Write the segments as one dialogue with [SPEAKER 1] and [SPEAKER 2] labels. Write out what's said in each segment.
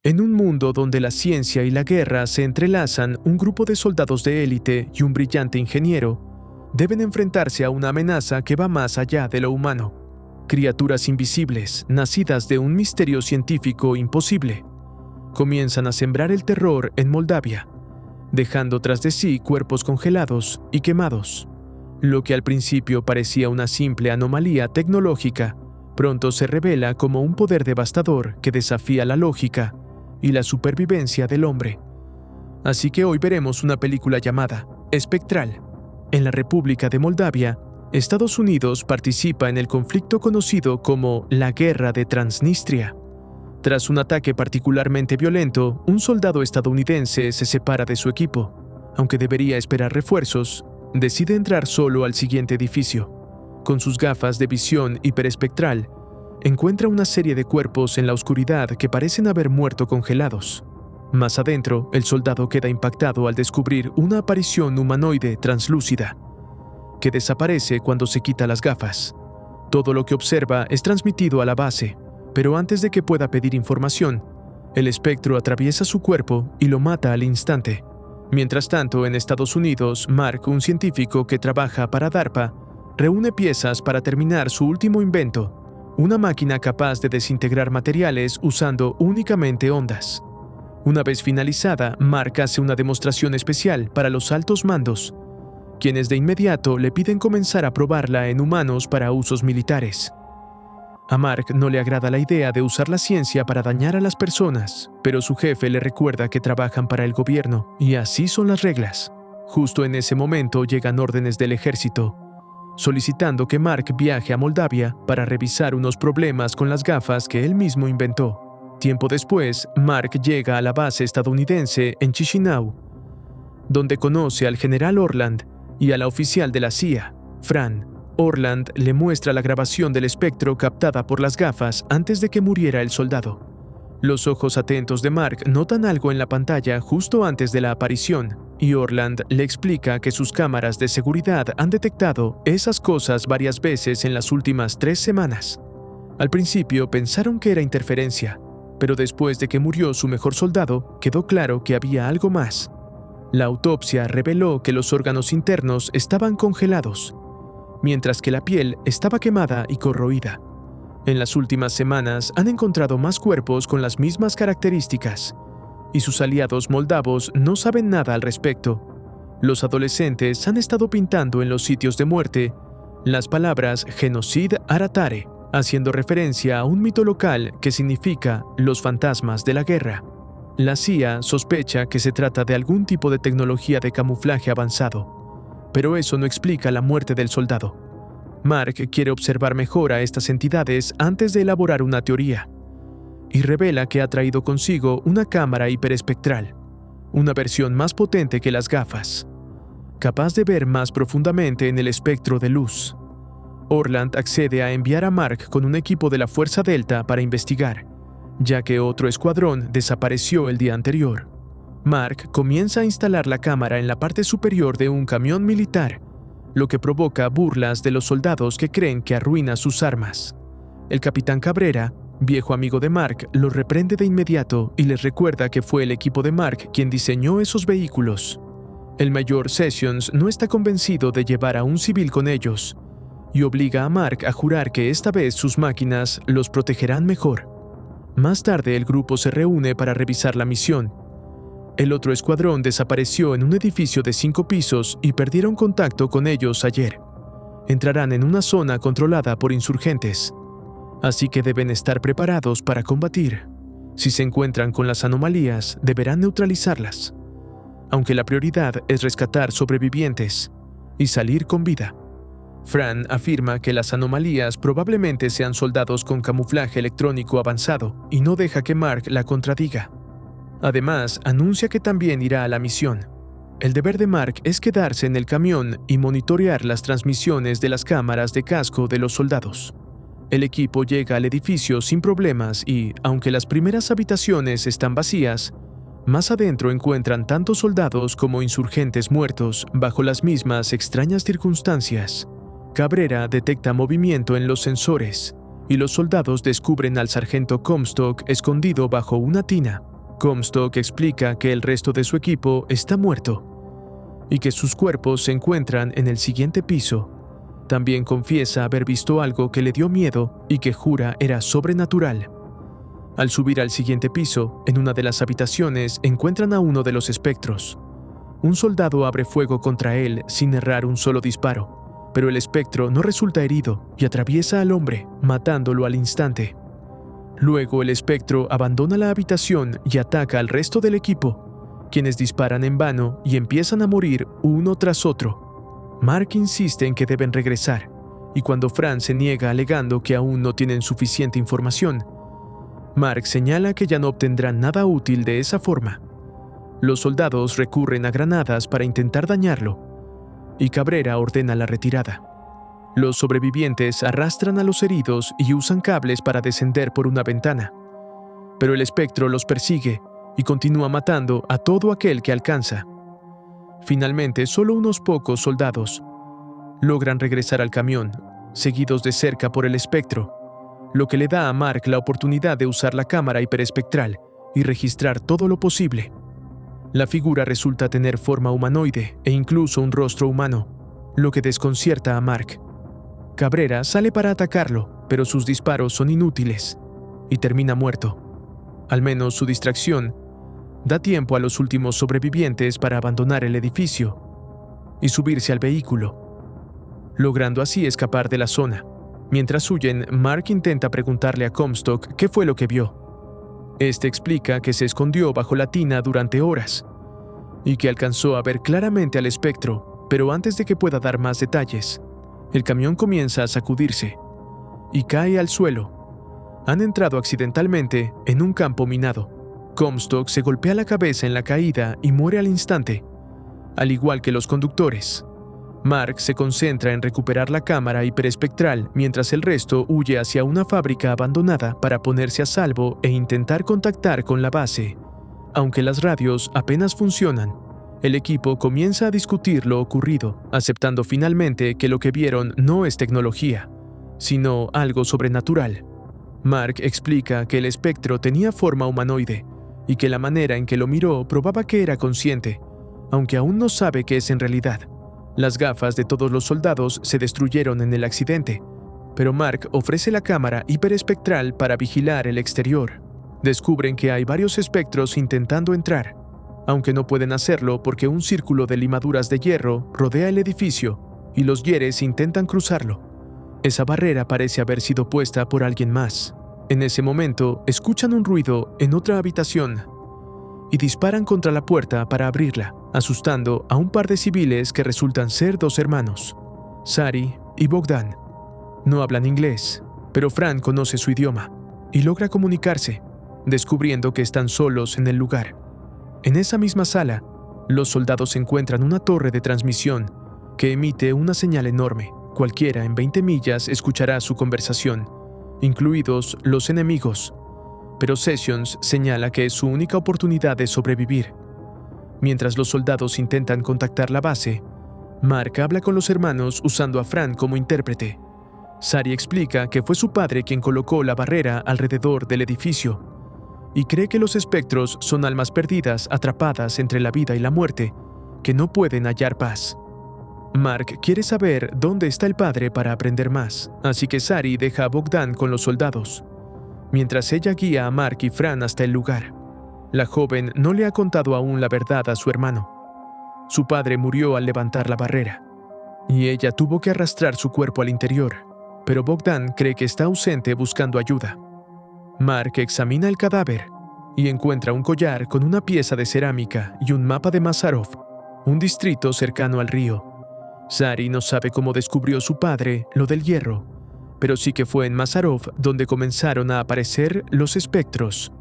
[SPEAKER 1] En un mundo donde la ciencia y la guerra se entrelazan, un grupo de soldados de élite y un brillante ingeniero deben enfrentarse a una amenaza que va más allá de lo humano. Criaturas invisibles, nacidas de un misterio científico imposible, comienzan a sembrar el terror en Moldavia, dejando tras de sí cuerpos congelados y quemados. Lo que al principio parecía una simple anomalía tecnológica, pronto se revela como un poder devastador que desafía la lógica y la supervivencia del hombre. Así que hoy veremos una película llamada Espectral. En la República de Moldavia, Estados Unidos participa en el conflicto conocido como la Guerra de Transnistria. Tras un ataque particularmente violento, un soldado estadounidense se separa de su equipo. Aunque debería esperar refuerzos, decide entrar solo al siguiente edificio. Con sus gafas de visión hiperespectral, encuentra una serie de cuerpos en la oscuridad que parecen haber muerto congelados. Más adentro, el soldado queda impactado al descubrir una aparición humanoide translúcida, que desaparece cuando se quita las gafas. Todo lo que observa es transmitido a la base, pero antes de que pueda pedir información, el espectro atraviesa su cuerpo y lo mata al instante. Mientras tanto, en Estados Unidos, Mark, un científico que trabaja para DARPA, reúne piezas para terminar su último invento, una máquina capaz de desintegrar materiales usando únicamente ondas. Una vez finalizada, Mark hace una demostración especial para los altos mandos, quienes de inmediato le piden comenzar a probarla en humanos para usos militares. A Mark no le agrada la idea de usar la ciencia para dañar a las personas, pero su jefe le recuerda que trabajan para el gobierno y así son las reglas. Justo en ese momento llegan órdenes del ejército, solicitando que Mark viaje a Moldavia para revisar unos problemas con las gafas que él mismo inventó. Tiempo después, Mark llega a la base estadounidense en Chisinau, donde conoce al general Orland y a la oficial de la CIA, Fran. Orland le muestra la grabación del espectro captada por las gafas antes de que muriera el soldado. Los ojos atentos de Mark notan algo en la pantalla justo antes de la aparición, y Orland le explica que sus cámaras de seguridad han detectado esas cosas varias veces en las últimas 3 semanas. Al principio pensaron que era interferencia, pero después de que murió su mejor soldado, quedó claro que había algo más. La autopsia reveló que los órganos internos estaban congelados, mientras que la piel estaba quemada y corroída. En las últimas semanas han encontrado más cuerpos con las mismas características, y sus aliados moldavos no saben nada al respecto. Los adolescentes han estado pintando en los sitios de muerte las palabras Genocid Aratare, haciendo referencia a un mito local que significa los fantasmas de la guerra. La CIA sospecha que se trata de algún tipo de tecnología de camuflaje avanzado, pero eso no explica la muerte del soldado. Mark quiere observar mejor a estas entidades antes de elaborar una teoría, y revela que ha traído consigo una cámara hiperespectral, una versión más potente que las gafas, capaz de ver más profundamente en el espectro de luz. Orland accede a enviar a Mark con un equipo de la Fuerza Delta para investigar, ya que otro escuadrón desapareció el día anterior. Mark comienza a instalar la cámara en la parte superior de un camión militar, lo que provoca burlas de los soldados que creen que arruina sus armas. El capitán Cabrera, viejo amigo de Mark, los reprende de inmediato y les recuerda que fue el equipo de Mark quien diseñó esos vehículos. El mayor Sessions no está convencido de llevar a un civil con ellos y obliga a Mark a jurar que esta vez sus máquinas los protegerán mejor. Más tarde el grupo se reúne para revisar la misión. El otro escuadrón desapareció en un edificio de 5 pisos y perdieron contacto con ellos ayer. Entrarán en una zona controlada por insurgentes, así que deben estar preparados para combatir. Si se encuentran con las anomalías, deberán neutralizarlas, aunque la prioridad es rescatar sobrevivientes y salir con vida. Fran afirma que las anomalías probablemente sean soldados con camuflaje electrónico avanzado y no deja que Mark la contradiga. Además, anuncia que también irá a la misión. El deber de Mark es quedarse en el camión y monitorear las transmisiones de las cámaras de casco de los soldados. El equipo llega al edificio sin problemas y, aunque las primeras habitaciones están vacías, más adentro encuentran tanto soldados como insurgentes muertos bajo las mismas extrañas circunstancias. Cabrera detecta movimiento en los sensores y los soldados descubren al sargento Comstock escondido bajo una tina. Comstock explica que el resto de su equipo está muerto y que sus cuerpos se encuentran en el siguiente piso. También confiesa haber visto algo que le dio miedo y que jura era sobrenatural. Al subir al siguiente piso, en una de las habitaciones encuentran a uno de los espectros. Un soldado abre fuego contra él sin errar un solo disparo, pero el espectro no resulta herido y atraviesa al hombre, matándolo al instante. Luego el espectro abandona la habitación y ataca al resto del equipo, quienes disparan en vano y empiezan a morir uno tras otro. Mark insiste en que deben regresar, y cuando Fran se niega alegando que aún no tienen suficiente información, Mark señala que ya no obtendrán nada útil de esa forma. Los soldados recurren a granadas para intentar dañarlo, y Cabrera ordena la retirada. Los sobrevivientes arrastran a los heridos y usan cables para descender por una ventana. Pero el espectro los persigue y continúa matando a todo aquel que alcanza. Finalmente, solo unos pocos soldados logran regresar al camión, seguidos de cerca por el espectro, lo que le da a Mark la oportunidad de usar la cámara hiperespectral y registrar todo lo posible. La figura resulta tener forma humanoide e incluso un rostro humano, lo que desconcierta a Mark. Cabrera sale para atacarlo, pero sus disparos son inútiles y termina muerto. Al menos su distracción da tiempo a los últimos sobrevivientes para abandonar el edificio y subirse al vehículo, logrando así escapar de la zona. Mientras huyen, Mark intenta preguntarle a Comstock qué fue lo que vio. Este explica que se escondió bajo la tina durante horas y que alcanzó a ver claramente al espectro, pero antes de que pueda dar más detalles, el camión comienza a sacudirse y cae al suelo. Han entrado accidentalmente en un campo minado. Comstock se golpea la cabeza en la caída y muere al instante, al igual que los conductores. Mark se concentra en recuperar la cámara hiperespectral mientras el resto huye hacia una fábrica abandonada para ponerse a salvo e intentar contactar con la base. Aunque las radios apenas funcionan, el equipo comienza a discutir lo ocurrido, aceptando finalmente que lo que vieron no es tecnología, sino algo sobrenatural. Mark explica que el espectro tenía forma humanoide y que la manera en que lo miró probaba que era consciente, aunque aún no sabe qué es en realidad. Las gafas de todos los soldados se destruyeron en el accidente, pero Mark ofrece la cámara hiperespectral para vigilar el exterior. Descubren que hay varios espectros intentando entrar, aunque no pueden hacerlo porque un círculo de limaduras de hierro rodea el edificio y los Yeres intentan cruzarlo. Esa barrera parece haber sido puesta por alguien más. En ese momento, escuchan un ruido en otra habitación y disparan contra la puerta para abrirla, asustando a un par de civiles que resultan ser dos hermanos, Sari y Bogdan. No hablan inglés, pero Fran conoce su idioma y logra comunicarse, descubriendo que están solos en el lugar. En esa misma sala, los soldados encuentran una torre de transmisión que emite una señal enorme. Cualquiera en 20 millas escuchará su conversación, incluidos los enemigos, pero Sessions señala que es su única oportunidad de sobrevivir. Mientras los soldados intentan contactar la base, Mark habla con los hermanos usando a Fran como intérprete. Sari explica que fue su padre quien colocó la barrera alrededor del edificio y cree que los espectros son almas perdidas atrapadas entre la vida y la muerte que no pueden hallar paz. Mark quiere saber dónde está el padre para aprender más, así que Sari deja a Bogdan con los soldados, mientras ella guía a Mark y Fran hasta el lugar. La joven no le ha contado aún la verdad a su hermano. Su padre murió al levantar la barrera, y ella tuvo que arrastrar su cuerpo al interior, pero Bogdan cree que está ausente buscando ayuda. Mark examina el cadáver y encuentra un collar con una pieza de cerámica y un mapa de Mazarov, un distrito cercano al río. Sari no sabe cómo descubrió su padre lo del hierro, pero sí que fue en Mazarov donde comenzaron a aparecer los espectros.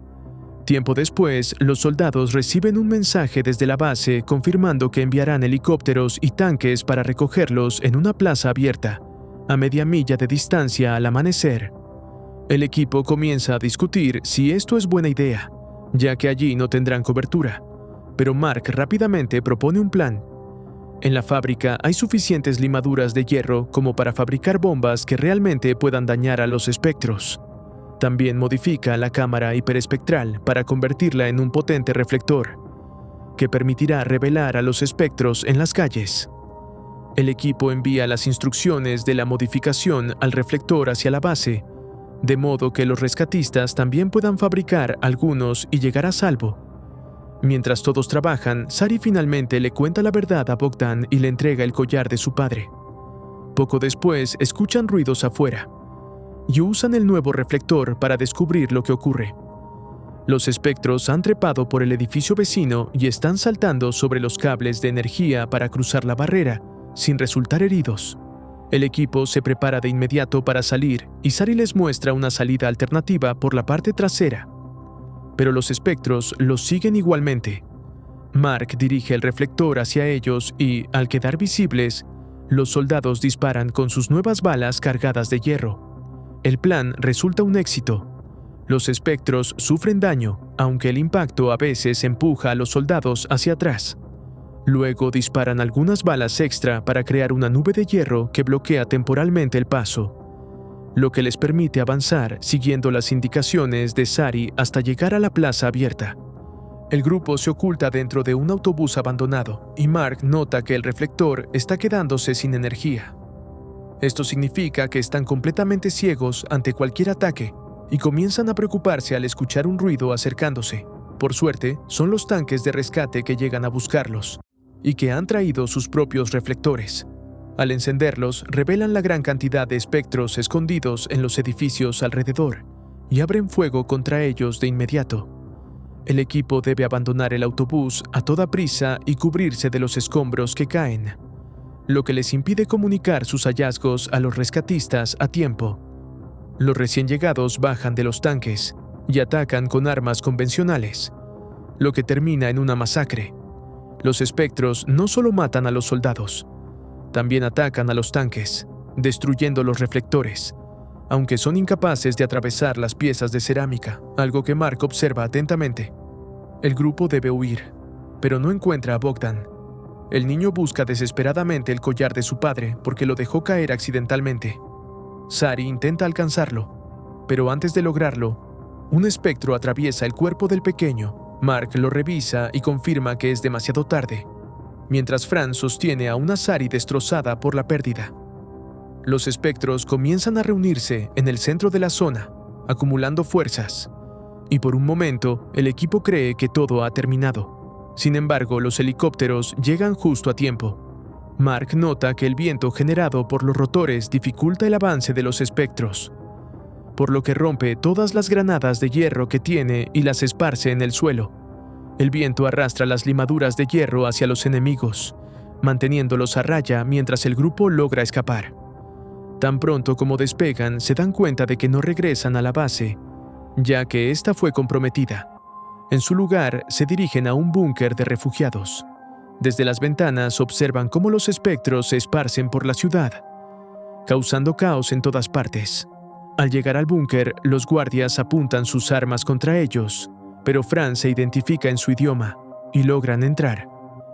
[SPEAKER 1] Tiempo después, los soldados reciben un mensaje desde la base confirmando que enviarán helicópteros y tanques para recogerlos en una plaza abierta, a media milla de distancia al amanecer. El equipo comienza a discutir si esto es buena idea, ya que allí no tendrán cobertura, pero Mark rápidamente propone un plan. En la fábrica hay suficientes limaduras de hierro como para fabricar bombas que realmente puedan dañar a los espectros. También modifica la cámara hiperespectral para convertirla en un potente reflector, que permitirá revelar a los espectros en las calles. El equipo envía las instrucciones de la modificación al reflector hacia la base, de modo que los rescatistas también puedan fabricar algunos y llegar a salvo. Mientras todos trabajan, Sari finalmente le cuenta la verdad a Bogdan y le entrega el collar de su padre. Poco después, escuchan ruidos afuera y usan el nuevo reflector para descubrir lo que ocurre. Los espectros han trepado por el edificio vecino y están saltando sobre los cables de energía para cruzar la barrera, sin resultar heridos. El equipo se prepara de inmediato para salir y Sari les muestra una salida alternativa por la parte trasera. Pero los espectros los siguen igualmente. Mark dirige el reflector hacia ellos y, al quedar visibles, los soldados disparan con sus nuevas balas cargadas de hierro. El plan resulta un éxito. Los espectros sufren daño, aunque el impacto a veces empuja a los soldados hacia atrás. Luego disparan algunas balas extra para crear una nube de hierro que bloquea temporalmente el paso, lo que les permite avanzar siguiendo las indicaciones de Sari hasta llegar a la plaza abierta. El grupo se oculta dentro de un autobús abandonado y Mark nota que el reflector está quedándose sin energía. Esto significa que están completamente ciegos ante cualquier ataque y comienzan a preocuparse al escuchar un ruido acercándose. Por suerte, son los tanques de rescate que llegan a buscarlos y que han traído sus propios reflectores. Al encenderlos, revelan la gran cantidad de espectros escondidos en los edificios alrededor y abren fuego contra ellos de inmediato. El equipo debe abandonar el autobús a toda prisa y cubrirse de los escombros que caen, lo que les impide comunicar sus hallazgos a los rescatistas a tiempo. Los recién llegados bajan de los tanques y atacan con armas convencionales, lo que termina en una masacre. Los espectros no solo matan a los soldados, también atacan a los tanques, destruyendo los reflectores, aunque son incapaces de atravesar las piezas de cerámica, algo que Mark observa atentamente. El grupo debe huir, pero no encuentra a Bogdan. El niño busca desesperadamente el collar de su padre porque lo dejó caer accidentalmente. Sari intenta alcanzarlo, pero antes de lograrlo, un espectro atraviesa el cuerpo del pequeño. Mark lo revisa y confirma que es demasiado tarde, mientras Franz sostiene a una Sari destrozada por la pérdida. Los espectros comienzan a reunirse en el centro de la zona, acumulando fuerzas, y por un momento el equipo cree que todo ha terminado. Sin embargo, los helicópteros llegan justo a tiempo. Mark nota que el viento generado por los rotores dificulta el avance de los espectros, por lo que rompe todas las granadas de hierro que tiene y las esparce en el suelo. El viento arrastra las limaduras de hierro hacia los enemigos, manteniéndolos a raya mientras el grupo logra escapar. Tan pronto como despegan, se dan cuenta de que no regresan a la base, ya que esta fue comprometida. En su lugar, se dirigen a un búnker de refugiados. Desde las ventanas observan cómo los espectros se esparcen por la ciudad, causando caos en todas partes. Al llegar al búnker, los guardias apuntan sus armas contra ellos, pero Franz se identifica en su idioma y logran entrar.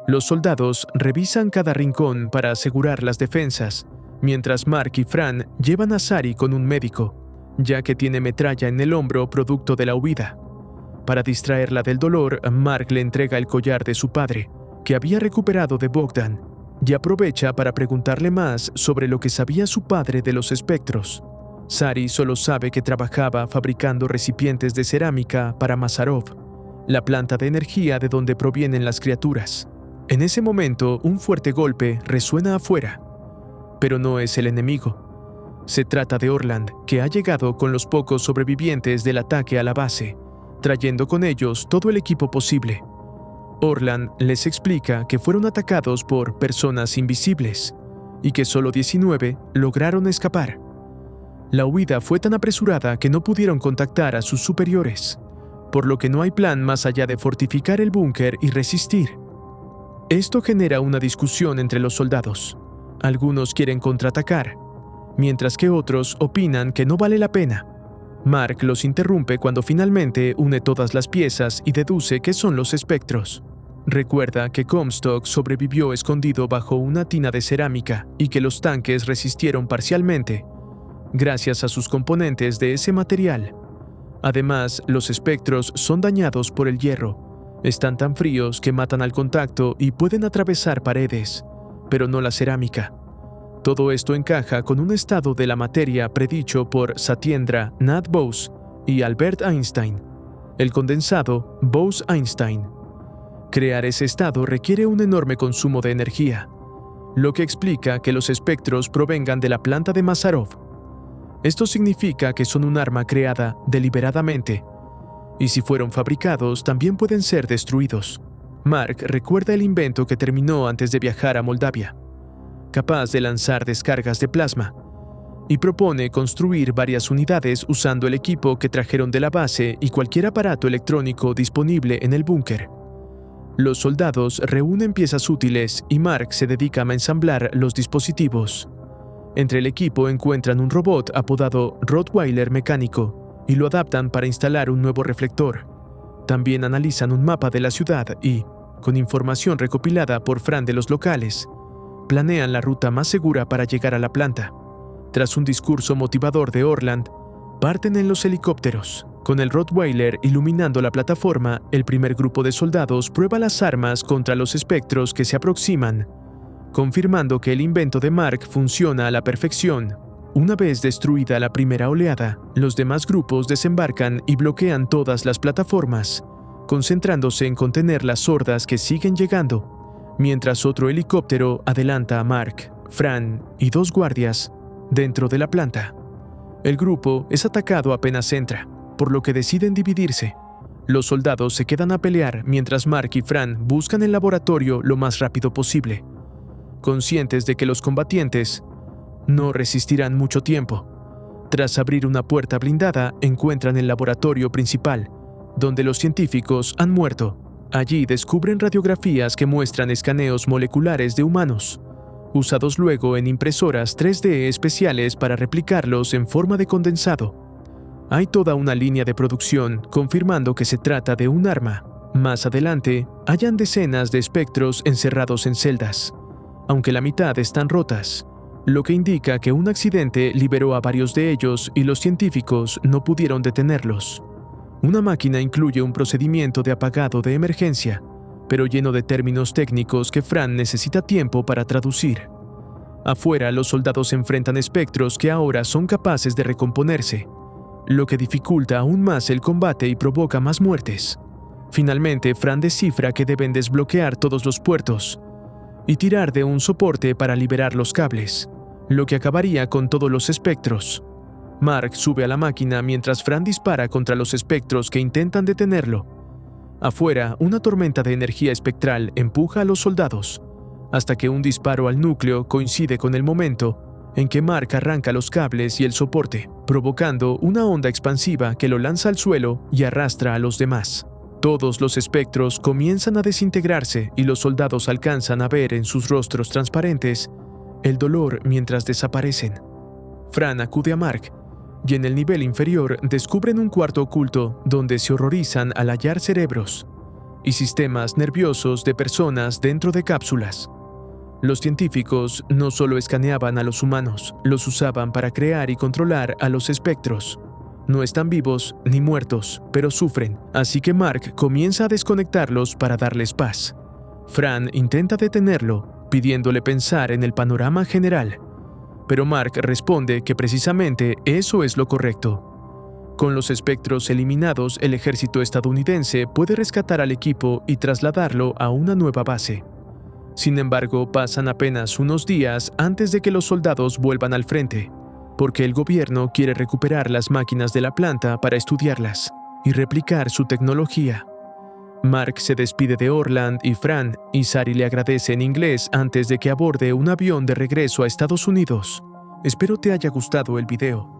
[SPEAKER 1] Los soldados revisan cada rincón para asegurar las defensas, mientras Mark y Fran llevan a Sari con un médico, ya que tiene metralla en el hombro producto de la huida. Para distraerla del dolor, Mark le entrega el collar de su padre, que había recuperado de Bogdan, y aprovecha para preguntarle más sobre lo que sabía su padre de los espectros. Sari solo sabe que trabajaba fabricando recipientes de cerámica para Mazarov, la planta de energía de donde provienen las criaturas. En ese momento, un fuerte golpe resuena afuera, pero no es el enemigo. Se trata de Orland, que ha llegado con los pocos sobrevivientes del ataque a la base, trayendo con ellos todo el equipo posible. Orland les explica que fueron atacados por personas invisibles y que solo 19 lograron escapar. La huida fue tan apresurada que no pudieron contactar a sus superiores, por lo que no hay plan más allá de fortificar el búnker y resistir. Esto genera una discusión entre los soldados. Algunos quieren contraatacar, mientras que otros opinan que no vale la pena. Mark los interrumpe cuando finalmente une todas las piezas y deduce que son los espectros. Recuerda que Comstock sobrevivió escondido bajo una tina de cerámica y que los tanques resistieron parcialmente, gracias a sus componentes de ese material. Además, los espectros son dañados por el hierro. Están tan fríos que matan al contacto y pueden atravesar paredes, pero no la cerámica. Todo esto encaja con un estado de la materia predicho por Satyendra Nath Bose y Albert Einstein, el condensado Bose-Einstein. Crear ese estado requiere un enorme consumo de energía, lo que explica que los espectros provengan de la planta de Mazarov. Esto significa que son un arma creada deliberadamente, y si fueron fabricados también pueden ser destruidos. Mark recuerda el invento que terminó antes de viajar a Moldavia, capaz de lanzar descargas de plasma, y propone construir varias unidades usando el equipo que trajeron de la base y cualquier aparato electrónico disponible en el búnker. Los soldados reúnen piezas útiles y Mark se dedica a ensamblar los dispositivos. Entre el equipo encuentran un robot apodado Rottweiler mecánico y lo adaptan para instalar un nuevo reflector. También analizan un mapa de la ciudad y, con información recopilada por Fran de los locales, planean la ruta más segura para llegar a la planta. Tras un discurso motivador de Orland, parten en los helicópteros. Con el Rottweiler iluminando la plataforma, el primer grupo de soldados prueba las armas contra los espectros que se aproximan, confirmando que el invento de Mark funciona a la perfección. Una vez destruida la primera oleada, los demás grupos desembarcan y bloquean todas las plataformas, concentrándose en contener las hordas que siguen llegando, mientras otro helicóptero adelanta a Mark, Fran y 2 guardias dentro de la planta. El grupo es atacado apenas entra, por lo que deciden dividirse. Los soldados se quedan a pelear mientras Mark y Fran buscan el laboratorio lo más rápido posible, conscientes de que los combatientes no resistirán mucho tiempo. Tras abrir una puerta blindada, encuentran el laboratorio principal, donde los científicos han muerto. Allí descubren radiografías que muestran escaneos moleculares de humanos, usados luego en impresoras 3D especiales para replicarlos en forma de condensado. Hay toda una línea de producción confirmando que se trata de un arma. Más adelante, hallan decenas de espectros encerrados en celdas, aunque la mitad están rotas, lo que indica que un accidente liberó a varios de ellos y los científicos no pudieron detenerlos. Una máquina incluye un procedimiento de apagado de emergencia, pero lleno de términos técnicos que Fran necesita tiempo para traducir. Afuera, los soldados enfrentan espectros que ahora son capaces de recomponerse, lo que dificulta aún más el combate y provoca más muertes. Finalmente, Fran descifra que deben desbloquear todos los puertos y tirar de un soporte para liberar los cables, lo que acabaría con todos los espectros. Mark sube a la máquina mientras Fran dispara contra los espectros que intentan detenerlo. Afuera, una tormenta de energía espectral empuja a los soldados, hasta que un disparo al núcleo coincide con el momento en que Mark arranca los cables y el soporte, provocando una onda expansiva que lo lanza al suelo y arrastra a los demás. Todos los espectros comienzan a desintegrarse y los soldados alcanzan a ver en sus rostros transparentes el dolor mientras desaparecen. Fran acude a Mark y en el nivel inferior descubren un cuarto oculto donde se horrorizan al hallar cerebros y sistemas nerviosos de personas dentro de cápsulas. Los científicos no solo escaneaban a los humanos, los usaban para crear y controlar a los espectros. No están vivos ni muertos, pero sufren, así que Mark comienza a desconectarlos para darles paz. Fran intenta detenerlo, pidiéndole pensar en el panorama general, pero Mark responde que precisamente eso es lo correcto. Con los espectros eliminados, el ejército estadounidense puede rescatar al equipo y trasladarlo a una nueva base. Sin embargo, pasan apenas unos días antes de que los soldados vuelvan al frente, porque el gobierno quiere recuperar las máquinas de la planta para estudiarlas y replicar su tecnología. Mark se despide de Orland y Fran, y Sari le agradece en inglés antes de que aborde un avión de regreso a Estados Unidos. Espero te haya gustado el video.